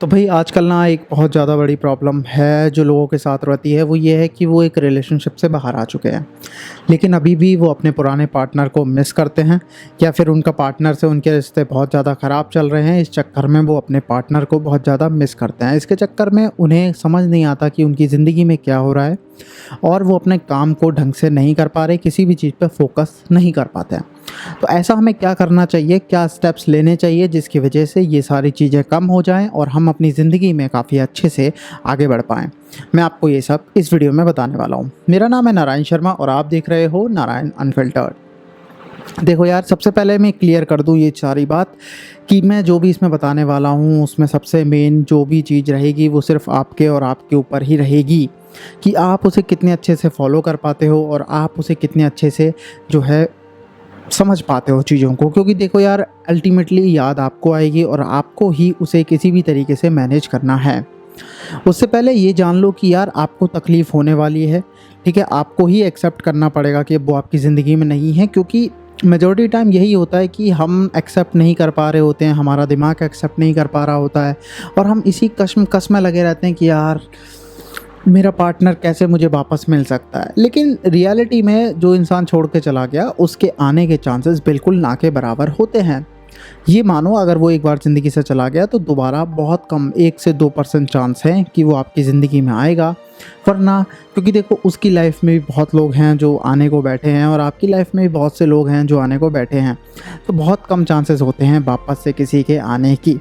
तो भई आजकल ना एक बहुत ज़्यादा बड़ी प्रॉब्लम है जो लोगों के साथ रहती है, वो ये है कि वो एक रिलेशनशिप से बाहर आ चुके हैं। लेकिन अभी भी वो अपने पुराने पार्टनर को मिस करते हैं या फिर उनका पार्टनर से उनके रिश्ते बहुत ज़्यादा ख़राब चल रहे हैं। इस चक्कर में वो अपने पार्टनर को बहुत ज़्यादा मिस करते हैं। इसके चक्कर में उन्हें समझ नहीं आता कि उनकी ज़िंदगी में क्या हो रहा है और वो अपने काम को ढंग से नहीं कर पा रहे, किसी भी चीज़ पे फ़ोकस नहीं कर पाते हैं। तो ऐसा हमें क्या करना चाहिए, क्या स्टेप्स लेने चाहिए जिसकी वजह से ये सारी चीज़ें कम हो जाएँ और हम अपनी ज़िंदगी में काफ़ी अच्छे से आगे बढ़ पाएँ? मैं आपको ये सब इस वीडियो में बताने वाला हूँ। मेरा नाम है नारायण शर्मा और आप देख रहे हो नारायण अनफिल्टर्ड। देखो यार, सबसे पहले मैं क्लियर कर दूँ ये सारी बात कि मैं जो भी इसमें बताने वाला हूँ उसमें सबसे मेन जो भी चीज़ रहेगी वो सिर्फ़ आपके और आपके ऊपर ही रहेगी कि आप उसे कितने अच्छे से फॉलो कर पाते हो और आप उसे कितने अच्छे से जो है समझ पाते हो चीज़ों को। क्योंकि देखो यार, अल्टीमेटली याद आपको आएगी और आपको ही उसे किसी भी तरीके से मैनेज करना है। उससे पहले ये जान लो कि यार आपको तकलीफ़ होने वाली है, ठीक है? आपको ही एक्सेप्ट करना पड़ेगा कि वो आपकी ज़िंदगी में नहीं है, क्योंकि मेजॉरिटी टाइम यही होता है कि हम एक्सेप्ट नहीं कर पा रहे होते हैं, हमारा दिमाग एक्सेप्ट नहीं कर पा रहा होता है और हम इसी कश्मकश में लगे रहते हैं कि यार मेरा पार्टनर कैसे मुझे वापस मिल सकता है। लेकिन रियलिटी में जो इंसान छोड़ के चला गया उसके आने के चांसेस बिल्कुल ना के बराबर होते हैं। ये मानो अगर वो एक बार ज़िंदगी से चला गया तो दोबारा बहुत कम 1 से 2% चांस है कि वो आपकी ज़िंदगी में आएगा। वरना क्योंकि देखो, उसकी लाइफ में भी बहुत लोग हैं जो आने को बैठे हैं और आपकी लाइफ में भी बहुत से लोग हैं जो आने को बैठे हैं। तो बहुत कम चांसेस होते हैं वापस से किसी के आने की।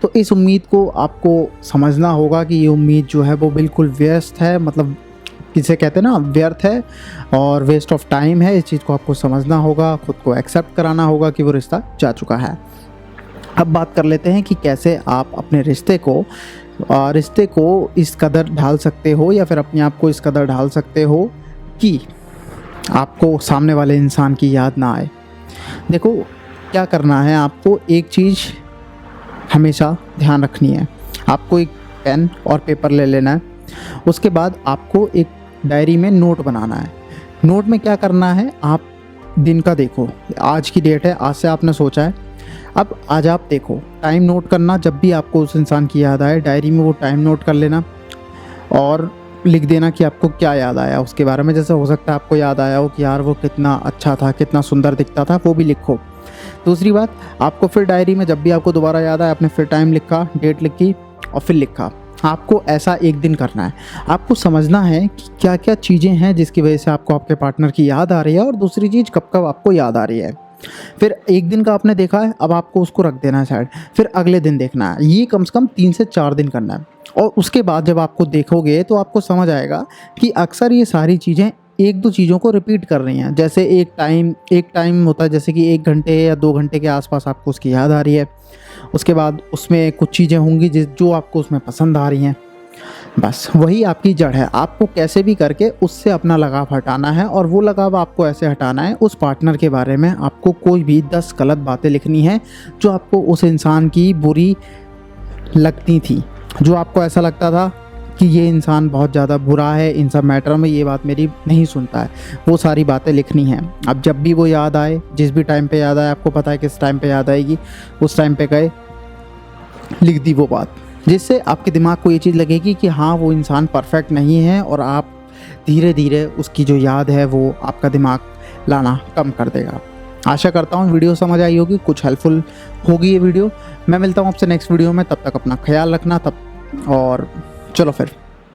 तो इस उम्मीद को आपको समझना होगा कि ये उम्मीद जो है वो बिल्कुल व्यस्त है, मतलब जिसे कहते हैं ना, व्यर्थ है और वेस्ट ऑफ टाइम है। इस चीज़ को आपको समझना होगा, खुद को एक्सेप्ट कराना होगा कि वो रिश्ता जा चुका है। अब बात कर लेते हैं कि कैसे आप अपने रिश्ते को इस कदर ढाल सकते हो या फिर अपने आप को इस कदर ढाल सकते हो कि आपको सामने वाले इंसान की याद ना आए। देखो, क्या करना है आपको, एक चीज़ हमेशा ध्यान रखनी है। आपको एक पेन और पेपर ले लेना है। उसके बाद आपको एक डायरी में नोट बनाना है। नोट में क्या करना है, आप दिन का देखो, आज की डेट है, आज से आपने सोचा है, अब आज आप देखो, टाइम नोट करना। जब भी आपको उस इंसान की याद आए डायरी में वो टाइम नोट कर लेना और लिख देना कि आपको क्या याद आया उसके बारे में। जैसे हो सकता है आपको याद आया हो कि यार वो कितना अच्छा था, कितना सुंदर दिखता था, वो भी लिखो। दूसरी बात, आपको फिर डायरी में जब भी आपको दोबारा याद आया, आपने फिर टाइम लिखा, डेट लिखी और फिर लिखा। आपको ऐसा एक दिन करना है। आपको समझना है कि क्या क्या चीज़ें हैं जिसकी वजह से आपको आपके पार्टनर की याद आ रही है और दूसरी चीज़ कब कब आपको याद आ रही है। फिर एक दिन का आपने देखा है, अब आपको उसको रख देना है साइड। फिर अगले दिन देखना है। ये कम से कम 3 से 4 दिन करना है और उसके बाद जब आपको देखोगे तो आपको समझ आएगा कि अक्सर ये सारी चीज़ें एक दो चीज़ों को रिपीट कर रही हैं। जैसे एक टाइम होता है, जैसे कि 1 घंटे या 2 घंटे के आसपास आपको उसकी याद आ रही है। उसके बाद उसमें कुछ चीज़ें होंगी जो आपको उसमें पसंद आ रही हैं। बस वही आपकी जड़ है। आपको कैसे भी करके उससे अपना लगाव हटाना है और वो लगाव आपको ऐसे हटाना है, उस पार्टनर के बारे में आपको कोई भी 10 गलत बातें लिखनी है जो आपको उस इंसान की बुरी लगती थी, जो आपको ऐसा लगता था कि ये इंसान बहुत ज़्यादा बुरा है, इन सब मैटर में ये बात मेरी नहीं सुनता है, वो सारी बातें लिखनी हैं। अब जब भी वो याद आए, जिस भी टाइम पे याद आए, आपको पता है किस टाइम पे याद आएगी, उस टाइम पे गए लिख दी वो बात, जिससे आपके दिमाग को ये चीज़ लगेगी कि हाँ, वो इंसान परफेक्ट नहीं है और आप धीरे धीरे उसकी जो याद है वो आपका दिमाग लाना कम कर देगा। आशा करता हूँ वीडियो समझ आई होगी, कुछ हेल्पफुल होगी ये वीडियो। मैं मिलता हूँ आपसे नेक्स्ट वीडियो में, तब तक अपना ख्याल रखना। तब और चलो फिर।